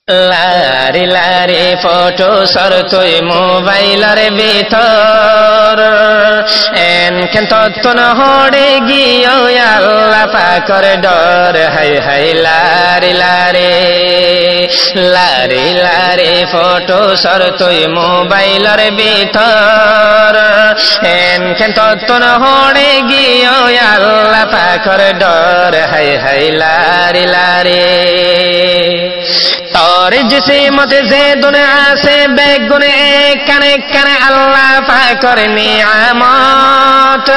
লারি লারি ফটো সর তুই মোবাইলের ভিতর এনকেন তত্তন হড়ে গিয়ে আল্লাহ পাকর ডর হাই হাই লারি লারি লারি লারি ফটো সর তুই মোবাইলের ভিতর এনকেন তত্তন হড়ে গিয়ে আল্লাহ পাকর ডর হাই হাই লারি লারি তোর জিসিমত যে দুনিয়া से বেগুনে কানে কানে আল্লাহ পাকের নিয়ামত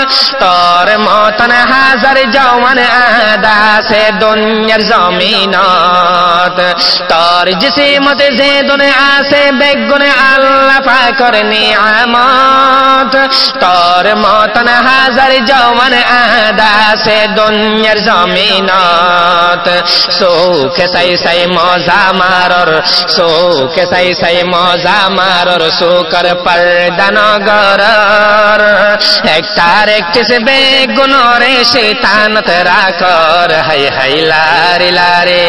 তোর মতন হাজার জওয়ান আদা সে দুনিয়ার জমিনত তোর জিসিমত যে দুনিয়া से বেগুনে আল্লাহ পাকের নিয়ামত তোর মতন হাজার জওয়ান আদা সে দুনিয়ার জমিনত সুখ সাই সাই মজা মারর সুখ সাই সাই মজা মারর সুকর পর্দা নগরর একটার একটি সে বেগুনরে শৈতানত রাখর হাই হাই লারি লারি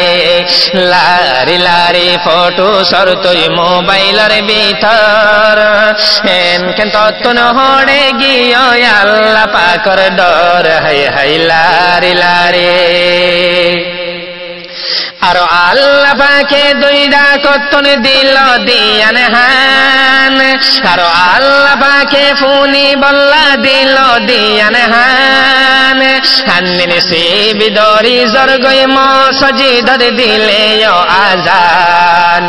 লারি লারি ফটো সর তুই মোবাইলের ভিতর এনকেন তত্তন হড়ে গিয়ে আল্লাহ পাকর ডর হাই হাই লারি লারি আর আল্লাহ পাকে দুইটা কত্তন দিল দিয়ান হান আর আল্লাহ পাকে ফুনি বল্লা দিল দিয়ান হান হান্নিন সে বিদরি জর্গই মসজিদর দিলে আজান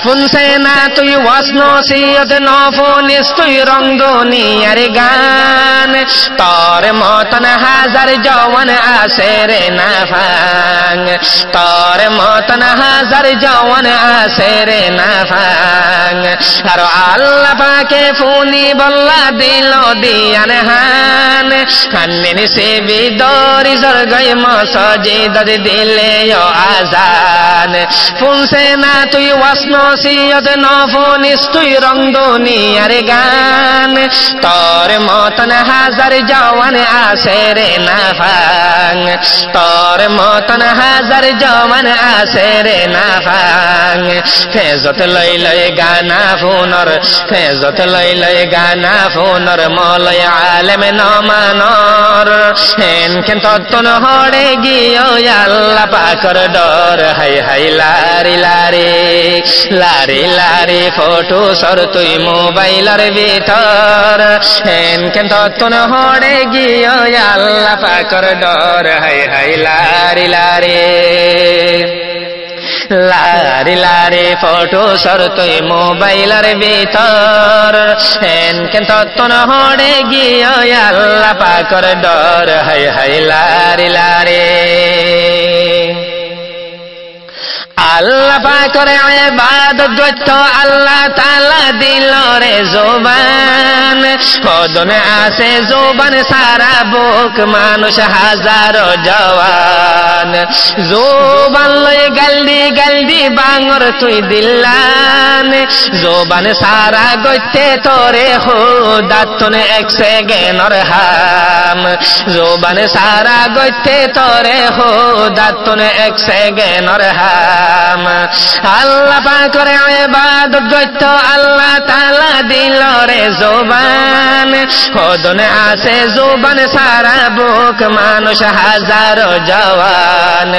ফুনসে না তুই ওয়াসনসিয়ত নফনিস তুই রং দুনিয়ার গান তোর মতন হাজার জওয়ান আসে রে না ভাঙ তোর মতন হাজার জওয়ান আসে রে না ভাঙ আর আল্লাহ পাকে ফুনি বল্লা দিল দিয়ান হান হান্নিন সে বিদরি জর্গই মসজিদর দিলে আজান ফুনসে না তুই ওয়াসনসিয়ত নফনিস তুই রং দুনিয়ার গান তোর মতন হাজার জওয়ান আসে রে না ভাঙ তোর মতন হাজার জওয়ান আসে রে না ভাঙ ফেজত লই লই গানা ফুনর ফেজত লই লই গানা ফুনর মলয় আলেম নমানর এনকেন তত্তন হড়ে গিয়ে আল্লাহ পাকর ডর হাই হাই লারি লারি লারি লারি ফটো সর তুই মোবাইলের ভিতর এনকেন তত্তন হড়ে গিয়ে আল্লাহ পাকর ডর হাই হাই লারি লারি লারি লারি ফটো সর তুই মোবাইলের ভিতর এনকেন তত্তন হড়ে গিয়ে আল্লাহ পাকর ডর হাই হাই লারি লারি আল্লাহ পাকের ইবাদত করত আল্লাহ তাআলা দিল রে জবান কদনে আছে জবান সারা বুক মানুষ হাজারো জওয়ান জবান লয়ে গলদি গলদি বাঙর তুই দিল্লান জবান সারা গইতে তোরে হুদাতনে এক সেকেন্ডর হাম জবান সারা গইতে তোরে হুদাতনে এক সেকেন্ডর হাম আল্লাহ পাকের ইবাদত করত আল্লাহ তাআলা দিল রে জবান কদনে আছে জবান সারা বুক মানুষ হাজারো জওয়ান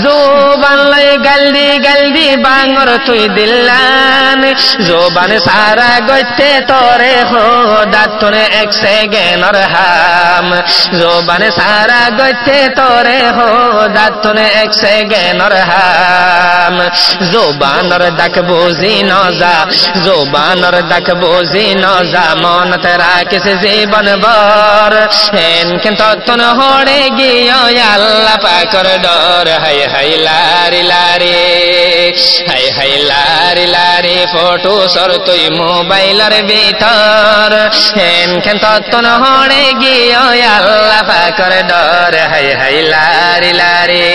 জবান লই গলদি গলদি বাঙর তুই দিল্লান জবান সারা গইতে তোরে দাঁতনে এক সেকেন্ডর হাম জবান সারা গইতে তোরে দাঁতনে এক সেকেন্ডর হাম জোবানর দাক বুঝি নজা জোবানর দাক বুঝি নজা মনত রাখিস জীবন ভর এনকেন তত্তন হড়ে গিয়ে আল্লাহ পাকের ডর হাই হাই লারি লারি হাই হাই লারি লারি ফটো সর তুই মোবাইলের ভিতর এনকেন তত্তন হড়ে গিয়ে আল্লাহ পাকের ডর হাই হাই লারি লারি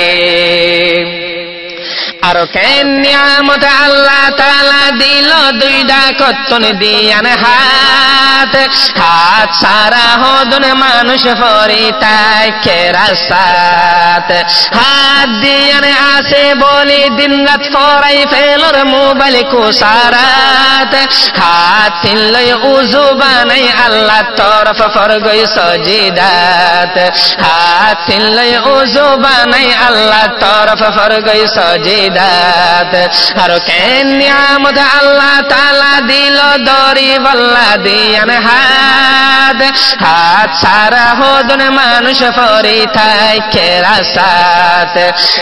আর কেন নিয়ামত আল্লাহ তাআলা দিল দুইটা কত্তন দিয়ান হাত হাত সারা হদন মানুষ ফরি তাই কেরাসাত হাত দিয়ান আসে বলি দিন রাত ফরাই ফেলর মোবাইল কুসারাত হাত তিনলই উজু বানাই আল্লাহ তরফ ফরগই সজিদাত হাত তিনলই উজু বানাই আল্লাহ তরফ ফরগই সজিদাত আর কেন নিয়ামত আল্লাহ তাআলা দিল দরি বল্লা দিয়ান হাত হাত সারা হদন মানুষ ফরি থাই কেরাসাত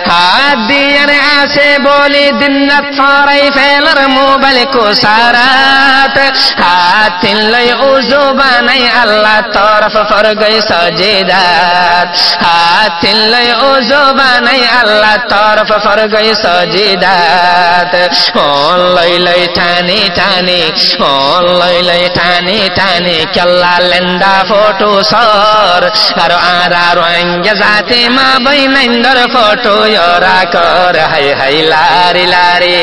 হাত দিয়ান আসে বলি দিন রাত ফরাই ফেলর মোবাইল কুসারাত হাত তিনলই উজু বানাই আল্লাহ তরফ ফরগই সজিদাত হাত তিনলই উজু বানাই আল্লাহ তরফ ফরগই সজিদাত ও লই লই টানি টানি ও লই লই টানি টানি কেল্লা লেন্দা ফটো সর আর আরা রঙ্গে জাতি মা বইনন্দর ফটো ইরা কর হাই হাই লারি লারি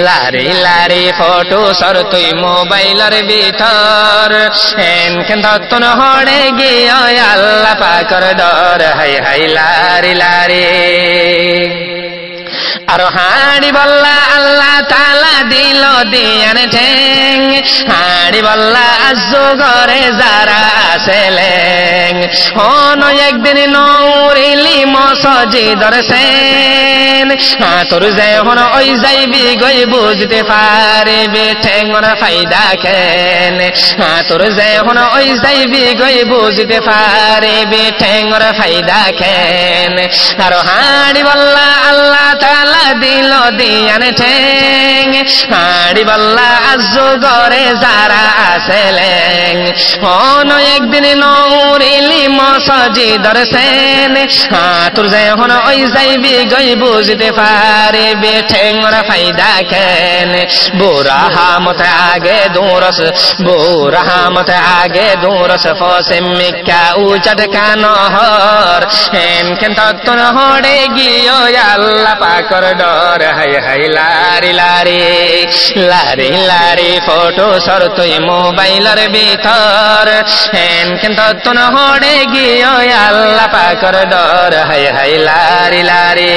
লারি লারি ফটো সর তুই মোবাইলের ভিতর এন কেন তন হড়ে গিয়ে আল্লাহ পাকর ডর হাই হাই লারি লারি আর হাড়ি বল্লা আল্লাহ তাআলা দিল দিয়ান ঠেং হাড়ি বল্লা আজু ঘরে যারা আসেলেং হন একদিন নৌরিলি মসজিদর সেন তোর যে হন ওই যাইবি গই বুঝতে পারবি ঠেঙ্গর ফায়দা কেন তোর যে হন ওই যাইবি গই বুঝতে পারবি ঠেঙ্গর ফায়দা কেন আর হাড়ি বল্লা আল্লাহ তাআলা দিল দিয়ান ঠেং হাড়ি বল্লা আজু ঘরে যারা আসেলেং হন একদিন নৌরিলি মসজিদর সেন তোর যে হন ওই যাইবি গই বুঝতে পারবি ঠেঙ্গর ফায়দা কেন বুড়া হামত আগে দূরস বুড়া হামত আগে দূরস ফসিম মিকা উচট কানহর হেন কেন তত্তন হড়ে গিয়ে আল্লাহ পাকর ডর হাই হাই লারি লারি লারি লারি ফটো সর তুই মোবাইলের ভিতর হেন কেন তত্তন হড়ে গিয়ে আল্লাহ পাকর ডর হাই হাই লারি লারি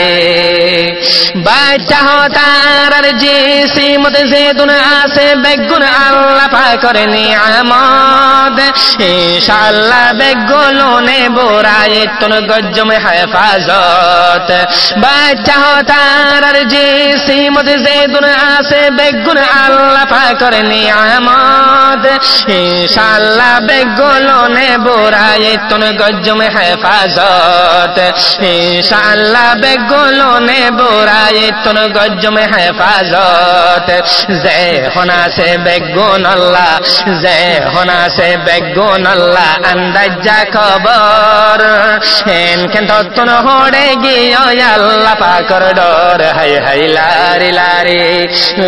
বাচ্চা হতার জি সিমত জেদুন আসে বেগুন আল্লাহ পাকর নিয়ামত ইনশাআল্লাহ বেগুলো নে বোরাই তুন গজ্জম হেফাজত বাচ্চা হতার জি সিমত জেদুন আসে বেগুন আল্লাহ পাকর নিয়ামত ইনশাআল্লাহ বেগুলো নে বোরাই তুন গজ্জম হেফাজত ইনশাআল্লাহ বেগুলো নে বোরাই তুন গজ্জম হেফাজত জে হোনা সে বেগুন আল্লাহ জে হোনা সে বেগুন আল্লাহ আন্দাজা খবর হেন কেন তত্তন হড়ে গিয়ে আল্লাহ পাকর ডর হাই হাই লারি লারি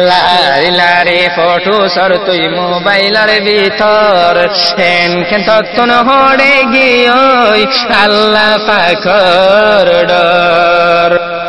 লারি লারি ফটো সর তুই মোবাইলের ভিতর হেন কেন তত্তন হড়ে গিয়ে আল্লাহ পাকর ডর